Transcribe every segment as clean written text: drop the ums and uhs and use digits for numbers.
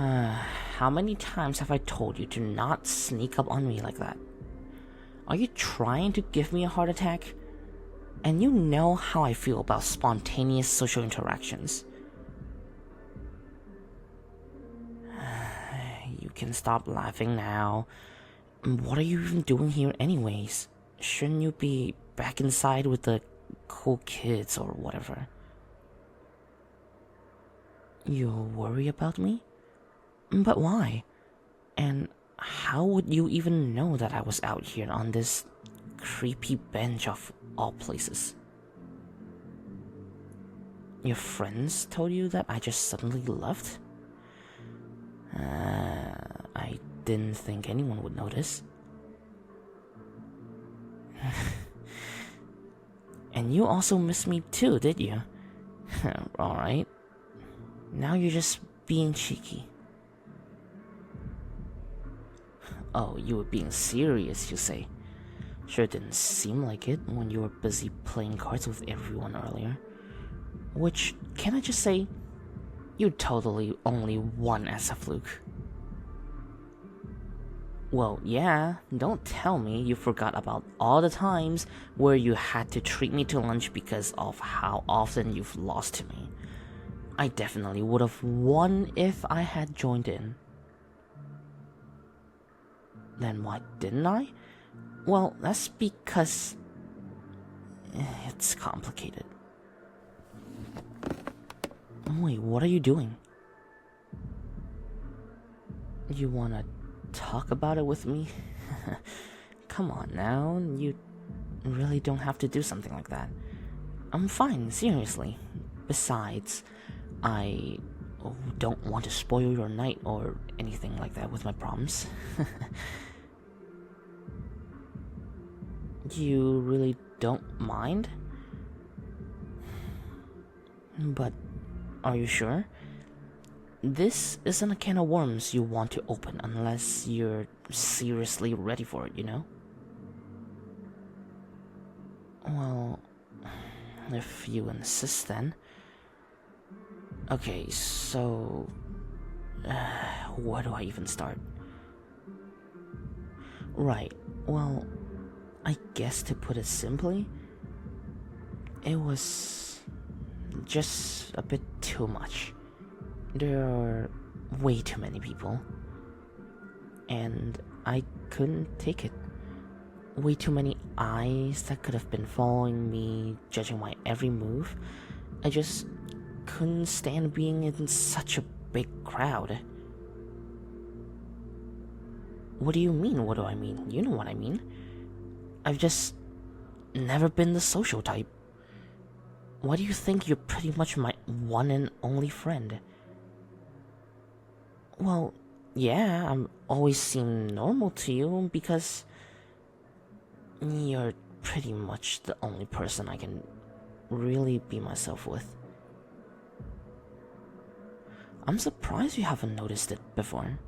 How many times have I told you to not sneak up on me like that? Are you trying to give me a heart attack? And you know how I feel about spontaneous social interactions. You can stop laughing now. What are you even doing here anyways? Shouldn't you be back inside with the cool kids or whatever? You worry about me? But why? And how would you even know that I was out here on this creepy bench of all places? Your friends told you that I just suddenly left? I didn't think anyone would notice. And you also missed me too, did you? Alright. Now you're just being cheeky. Oh, you were being serious, you say? Sure didn't seem like it when you were busy playing cards with everyone earlier. Which, can I just say, you totally only won as a fluke. Well, yeah, don't tell me you forgot about all the times where you had to treat me to lunch because of how often you've lost to me. I definitely would have won if I had joined in. Then why didn't I? Well, that's because it's complicated. Wait, what are you doing? You wanna talk about it with me? Come on now, you really don't have to do something like that. I'm fine, seriously. Besides, I don't want to spoil your night or anything like that with my problems. You really don't mind? But are you sure? This isn't a can of worms you want to open unless you're seriously ready for it, you know? Well, if you insist then. Okay, so... where do I even start? Right, well, I guess to put it simply, it was just a bit too much. There are way too many people, and I couldn't take it. Way too many eyes that could have been following me, judging my every move. I just couldn't stand being in such a big crowd. What do you mean, what do I mean? You know what I mean. I've just never been the social type. Why do you think you're pretty much my one and only friend? Well, yeah, I'm always seem normal to you because you're pretty much the only person I can really be myself with. I'm surprised you haven't noticed it before.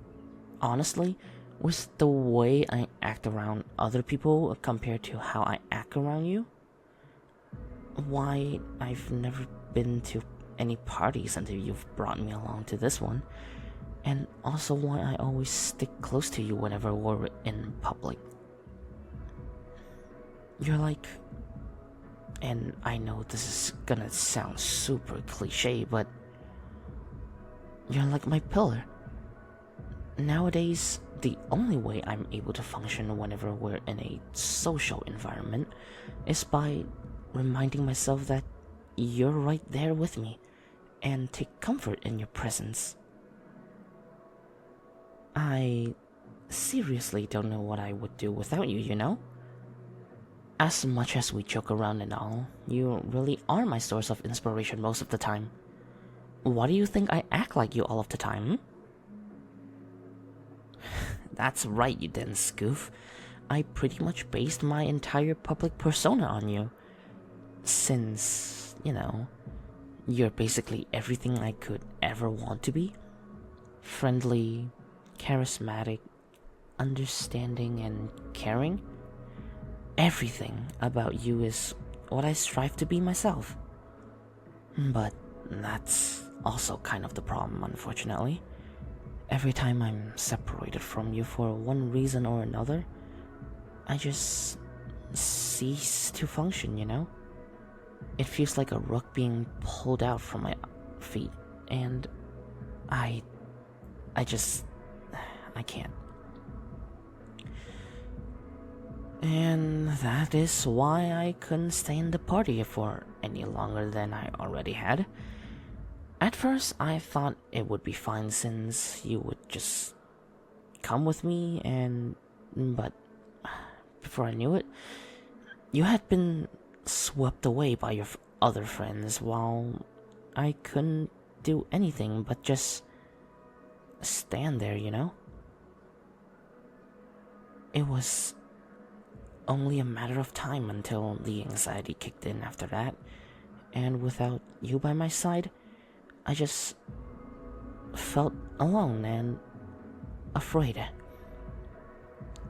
Honestly, with the way I act around other people compared to how I act around you, why I've never been to any parties until you've brought me along to this one, and also why I always stick close to you whenever we're in public. You're like, and I know this is gonna sound super cliche, but you're like my pillar. Nowadays, the only way I'm able to function whenever we're in a social environment is by reminding myself that you're right there with me and take comfort in your presence. I seriously don't know what I would do without you, you know? As much as we joke around and all, you really are my source of inspiration most of the time. Why do you think I act like you all of the time? That's right, you dense scoof. I pretty much based my entire public persona on you. Since, you know, you're basically everything I could ever want to be. Friendly, charismatic, understanding, and caring. Everything about you is what I strive to be myself. But that's also kind of the problem, unfortunately. every time I'm separated from you for one reason or another, I just cease to function, you know? It feels like a rug being pulled out from my feet, and I can't. And that is why I couldn't stay in the party for any longer than I already had. At first, I thought it would be fine since you would just come with me, but before I knew it, you had been swept away by your other friends while I couldn't do anything but just stand there, you know? It was only a matter of time until the anxiety kicked in after that, and without you by my side, I just felt alone and afraid.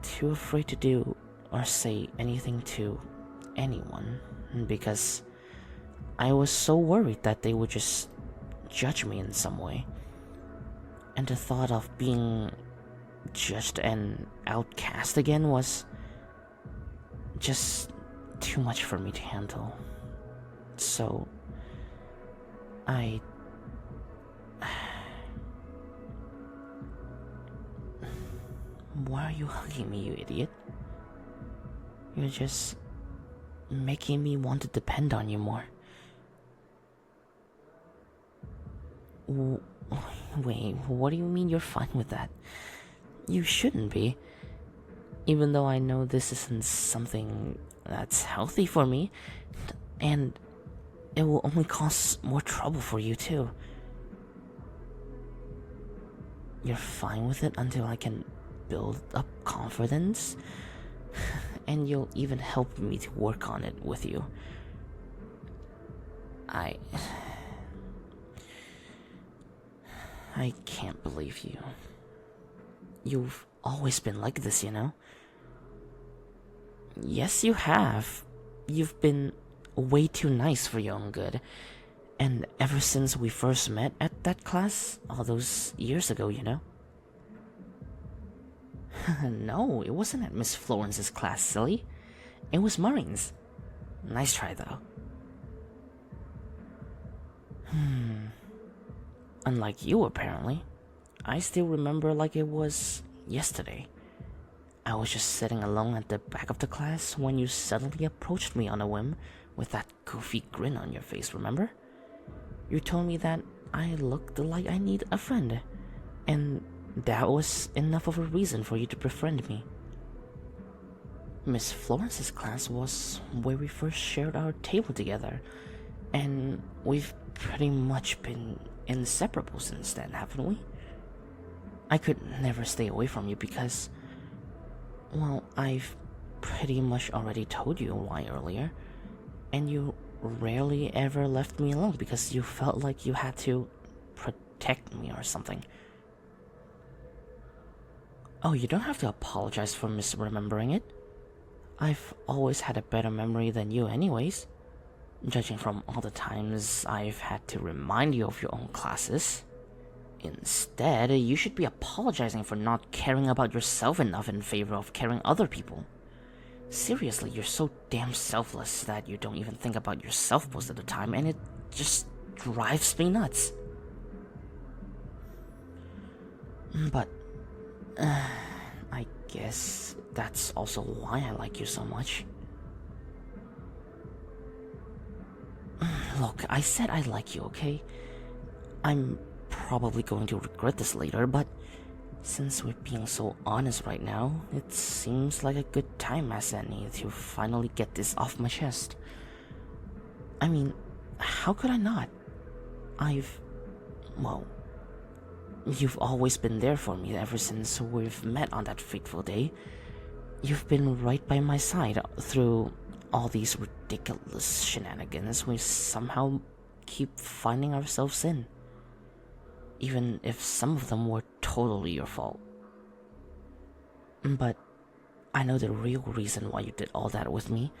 Too afraid to do or say anything to anyone because I was so worried that they would just judge me in some way. And the thought of being judged and outcast again was just too much for me to handle. So Why are you hugging me, you idiot? You're just making me want to depend on you more. Wait, what do you mean you're fine with that? You shouldn't be. Even though I know this isn't something that's healthy for me, and it will only cause more trouble for you too. You're fine with it until I can build up confidence, and you'll even help me to work on it with you. I can't believe you. You've always been like this, you know? Yes, you have. You've been way too nice for your own good. And ever since we first met at that class, all those years ago, you know? No, it wasn't at Miss Florence's class, silly. It was Maureen's. Nice try, though. Unlike you, apparently. I still remember like it was yesterday. I was just sitting alone at the back of the class when you suddenly approached me on a whim with that goofy grin on your face, remember? You told me that I looked like I need a friend, and that was enough of a reason for you to befriend me. Miss Florence's class was where we first shared our table together, and we've pretty much been inseparable since then, haven't we? I could never stay away from you because, well, I've pretty much already told you why earlier, and you rarely ever left me alone because you felt like you had to protect me or something. Oh, you don't have to apologize for misremembering it. I've always had a better memory than you anyways, judging from all the times I've had to remind you of your own classes. Instead, you should be apologizing for not caring about yourself enough in favor of caring other people. Seriously, you're so damn selfless that you don't even think about yourself most of the time, and it just drives me nuts. But I guess that's also why I like you so much. Look, I said I like you, okay? I'm probably going to regret this later, but since we're being so honest right now, it seems like a good time as any to finally get this off my chest. I mean, how could I not? You've always been there for me ever since we've met on that fateful day. You've been right by my side through all these ridiculous shenanigans we somehow keep finding ourselves in. Even if some of them were totally your fault. But I know the real reason why you did all that with me.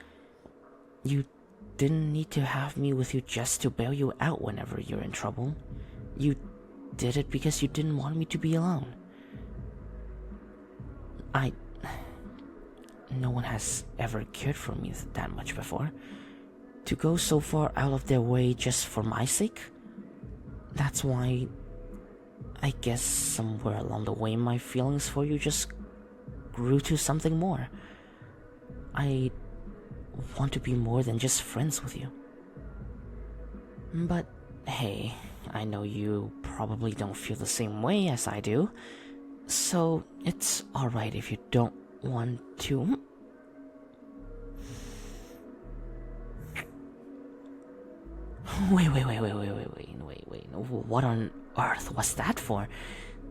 You didn't need to have me with you just to bail you out whenever you're in trouble. You did it because you didn't want me to be alone. No one has ever cared for me that much before. To go so far out of their way just for my sake? That's why I guess somewhere along the way my feelings for you just grew to something more. I want to be more than just friends with you. But hey, I know you probably don't feel the same way as I do, so it's alright if you don't want to. Wait. What on earth was that for?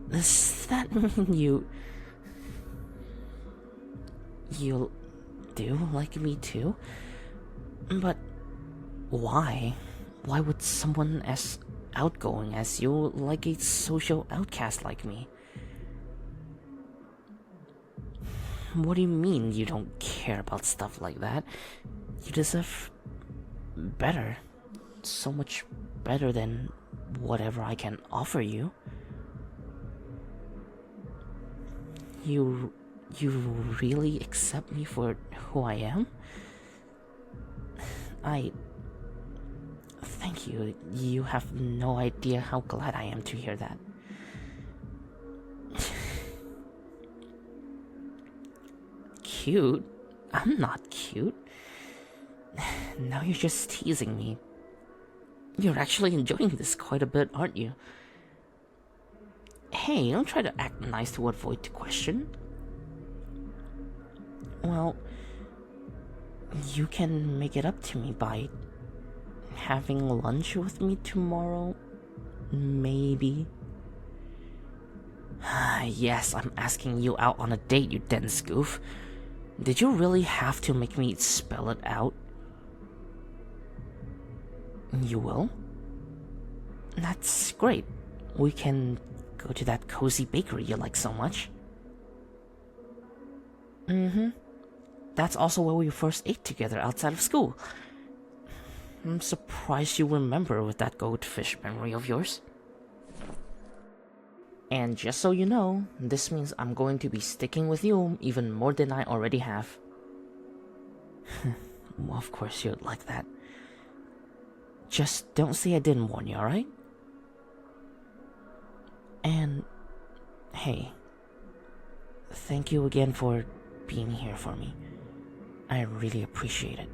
Does that mean you do like me too? But why? Why would someone as outgoing as you like a social outcast like me? What do you mean you don't care about stuff like that? You deserve better. So much better than whatever I can offer you. You really accept me for who I am? Thank you. You have no idea how glad I am to hear that. Cute? I'm not cute. Now you're just teasing me. You're actually enjoying this quite a bit, aren't you? Hey, don't try to act nice to avoid the question. Well, you can make it up to me by having lunch with me tomorrow, maybe. Yes, I'm asking you out on a date, you dense goof. Did you really have to make me spell it out? You will? That's great. We can go to that cozy bakery you like so much. That's also where we first ate together outside of school. I'm surprised you remember with that goldfish memory of yours. And just so you know, this means I'm going to be sticking with you even more than I already have. Well, of course you'd like that. Just don't say I didn't warn you, alright? And, hey, thank you again for being here for me. I really appreciate it.